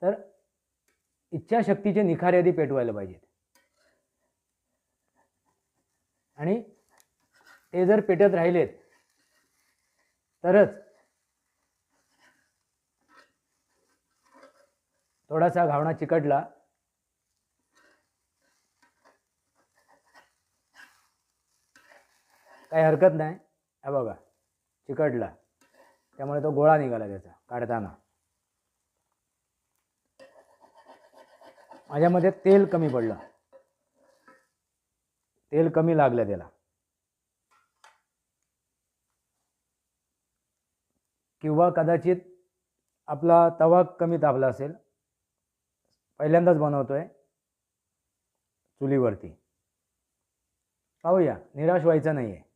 तर इच्छाशक्तीचे निखारे आधी पेटवायला पाहिजेत आणि ते जर पेटत राहिलेत तरच थोडासा घावणा चिकटला काही हरकत नाही. हा बघा चिकटला, त्यामुळे तो गोळा निघाला त्याचा काढताना. माझ्यामध्ये तेल कमी पडलं, तेल कमी लागलं त्याला, किंवा कदाचित आपला तवा कमी तापला असेल. पहिल्यांदाच बनवतोय चुलीवरती. पाहूया, निराश व्हायचं नाही आहे.